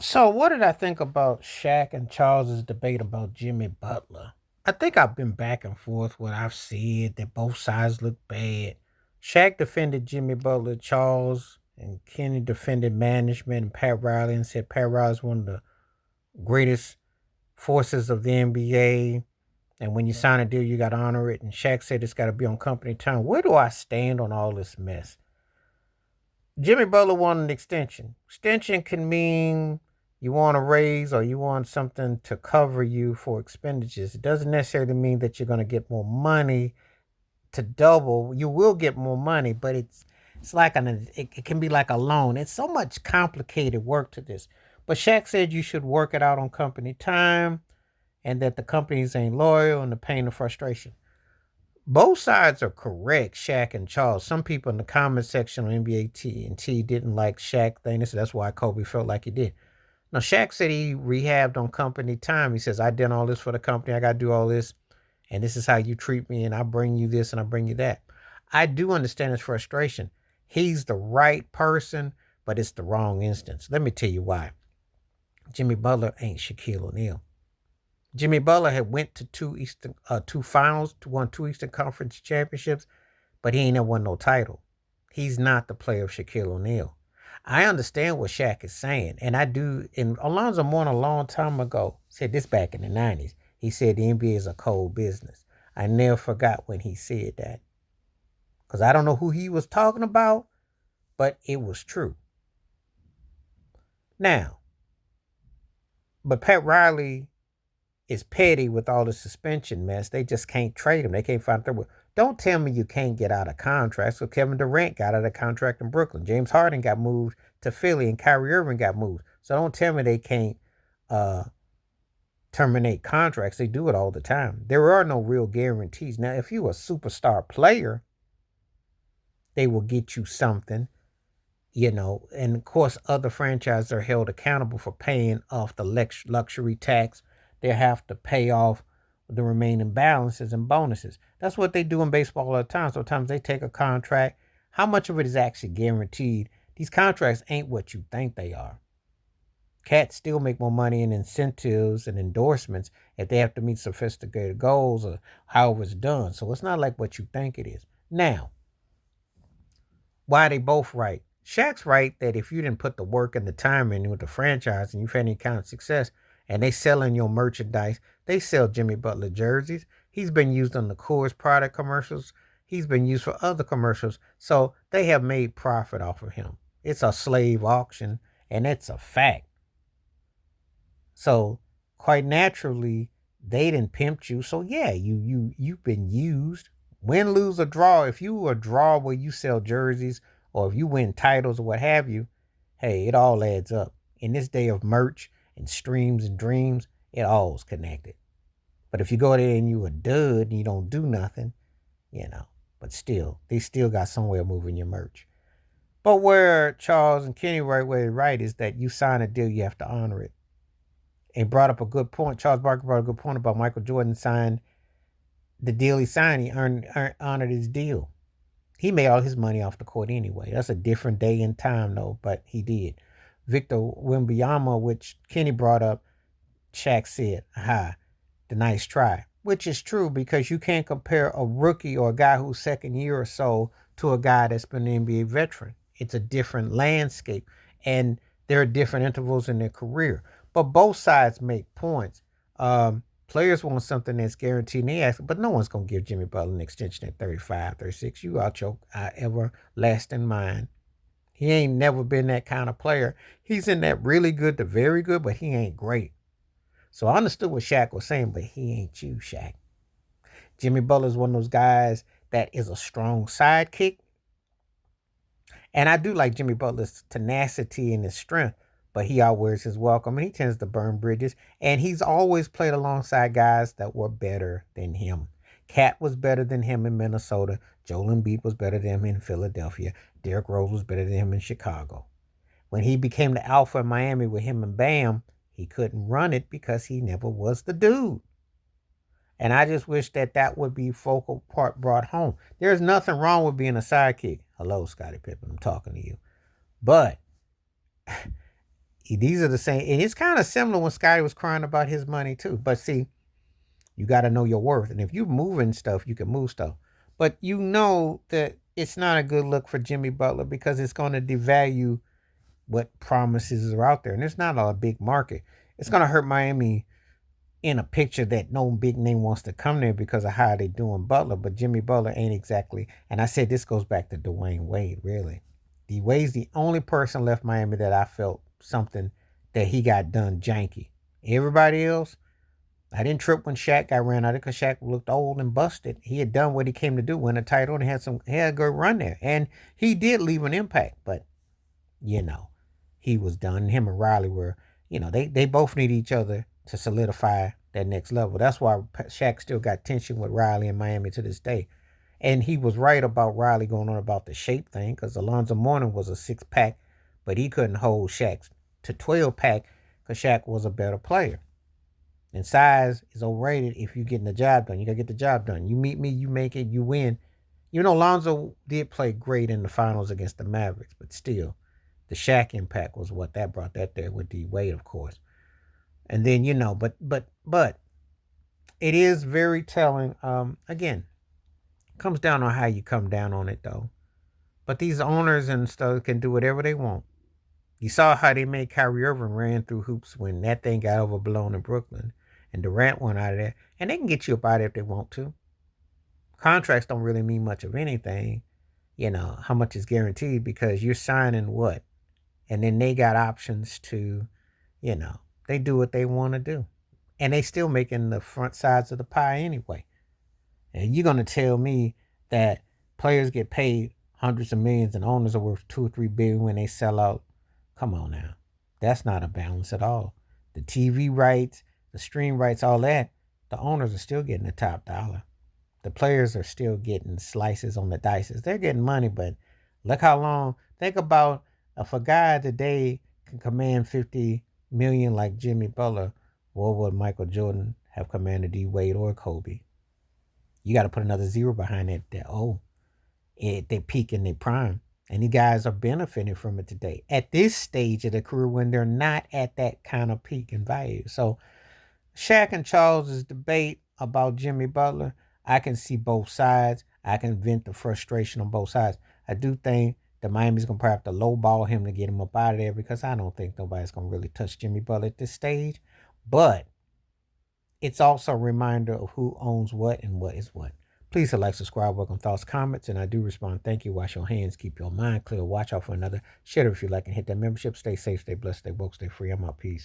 So, what did I think about Shaq and Charles's debate about Jimmy Butler? I think I've been back and forth what I've said that both sides look bad. Shaq defended Jimmy Butler, Charles and Kenny defended management and Pat Riley and said Pat Riley is one of the greatest forces of the NBA. And when you sign a deal, you got to honor it. And Shaq said it's got to be on company time. Where do I stand on all this mess? Jimmy Butler wanted an extension. Extension can mean you want a raise or you want something to cover you for expenditures. It doesn't necessarily mean that you're going to get more money to double. You will get more money, but it's like it can be like a loan. It's so much complicated work to this. But Shaq said you should work it out on company time and that the companies ain't loyal and the pain and frustration. Both sides are correct, Shaq and Charles. Some people in the comment section on NBA TNT didn't like Shaq thing. They said that's why Kobe felt like he did. Now Shaq said he rehabbed on company time. He says, I did all this for the company. I gotta do all this, and this is how you treat me, and I bring you this and I bring you that. I do understand his frustration. He's the right person, but it's the wrong instance. Let me tell you why. Jimmy Butler ain't Shaquille O'Neal. Jimmy Butler had went to two finals, won two Eastern Conference championships, but he ain't never won no title. He's not the player of Shaquille O'Neal. I understand what Shaq is saying, and I do. And Alonzo Mourning a long time ago said this back in the '90s. He said the NBA is a cold business. I never forgot when he said that because I don't know who he was talking about, but it was true. Now, but Pat Riley is petty with all the suspension mess. They just can't trade him. They can't find through. Don't tell me you can't get out of contract. So Kevin Durant got out of contract in Brooklyn. James Harden got moved to Philly, and Kyrie Irving got moved. So don't tell me they can't uh, terminate contracts. They do it all the time. There are no real guarantees. Now, if you're a superstar player, they will get you something, and of course, other franchises are held accountable for paying off the luxury tax. They have to pay off the remaining balances and bonuses. That's what they do in baseball all the time. Sometimes they take a contract. How much of it is actually guaranteed? These contracts ain't what you think they are. Cats still make more money in incentives and endorsements if they have to meet sophisticated goals or however it's done. So it's not like what you think it is. Now, why are they both right? Shaq's right that if you didn't put the work and the time in with the franchise and you've had any kind of success and they selling your merchandise, they sell Jimmy Butler jerseys. He's been used on the Coors product commercials. He's been used for other commercials. So they have made profit off of him. It's a slave auction, and it's a fact. So quite naturally, they didn't pimp you. So yeah, you've been used. Win, lose, or draw. If you a draw where you sell jerseys, or if you win titles or what have you, hey, it all adds up. In this day of merch and streams and dreams, it all's connected. But if you go there and you a dud and you don't do nothing, you know, but still, they still got some way of moving your merch. But where Charles and Kenny right is that you sign a deal, you have to honor it. And brought up a good point. Charles Barkley brought a good point about Michael Jordan signed the deal he signed. He honored his deal. He made all his money off the court anyway. That's a different day and time, though, but he did. Victor Wembanyama, which Kenny brought up, Shaq said, aha, the nice try, which is true because you can't compare a rookie or a guy who's second year or so to a guy that's been an NBA veteran. It's a different landscape, and there are different intervals in their career. But both sides make points. Players want something that's guaranteed, and they ask, but no one's going to give Jimmy Butler an extension at 35, 36. You out your everlasting mind. He ain't never been that kind of player. He's in that really good to very good, but he ain't great. So I understood what Shaq was saying, but he ain't you, Shaq. Jimmy Butler is one of those guys that is a strong sidekick. And I do like Jimmy Butler's tenacity and his strength, but he outwears his welcome and he tends to burn bridges. And he's always played alongside guys that were better than him. Cat was better than him in Minnesota. Joel Embiid was better than him in Philadelphia. Derrick Rose was better than him in Chicago. When he became the alpha in Miami with him and Bam, he couldn't run it because he never was the dude. And I just wish that would be focal part brought home. There's nothing wrong with being a sidekick. Hello, Scottie Pippen, I'm talking to you. But These are the same, and it's kind of similar when Scotty was crying about his money too. But see, you got to know your worth, and if you're moving stuff, you can move stuff. But you know that it's not a good look for Jimmy Butler because it's going to devalue what promises are out there, and it's not a big market. It's going to hurt Miami in a picture that no big name wants to come there because of how they doing Butler. But Jimmy Butler ain't exactly. And I said this goes back to Dwayne Wade. Really, D Wade's the only person left Miami that I felt something that he got done janky. Everybody else, I didn't trip when Shaq got ran out of because Shaq looked old and busted. He had done what he came to do, win a title, and he had a good run there. And he did leave an impact, but you know, he was done. Him and Riley were, they both need each other to solidify that next level. That's why Shaq still got tension with Riley in Miami to this day. And he was right about Riley going on about the shape thing because Alonzo Mourning was a 6-pack, but he couldn't hold Shaq to 12-pack because Shaq was a better player. And size is overrated if you're getting the job done. You got to get the job done. You meet me, you make it, you win. Lonzo did play great in the finals against the Mavericks, but still, the Shaq impact was what that brought that there with D Wade, of course. And then, but it is very telling. Again, comes down on how you come down on it, though. But these owners and stuff can do whatever they want. You saw how they made Kyrie Irving ran through hoops when that thing got overblown in Brooklyn. And Durant went out of there. And they can get you up out of there if they want to. Contracts don't really mean much of anything. How much is guaranteed because you're signing what? And then they got options to, they do what they want to do. And they still making the front sides of the pie anyway. And you're going to tell me that players get paid hundreds of millions and owners are worth 2 or 3 billion when they sell out. Come on now. That's not a balance at all. The TV rights, the stream rights, all that, the owners are still getting the top dollar. The players are still getting slices on the dices. They're getting money, but look how long. Think about if a guy today can command 50 million like Jimmy Butler, what would Michael Jordan have commanded D Wade or Kobe? You got to put another zero behind it. They peak in their prime. And these guys are benefiting from it today at this stage of their career when they're not at that kind of peak in value. So Shaq and Charles' debate about Jimmy Butler, I can see both sides. I can vent the frustration on both sides. I do think that Miami's going to probably have to lowball him to get him up out of there because I don't think nobody's going to really touch Jimmy Butler at this stage. But it's also a reminder of who owns what and what is what. Please hit like, subscribe, welcome thoughts, comments, and I do respond. Thank you. Wash your hands. Keep your mind clear. Watch out for another. Share it if you like and hit that membership. Stay safe, stay blessed, stay woke, stay free. I'm out. Peace.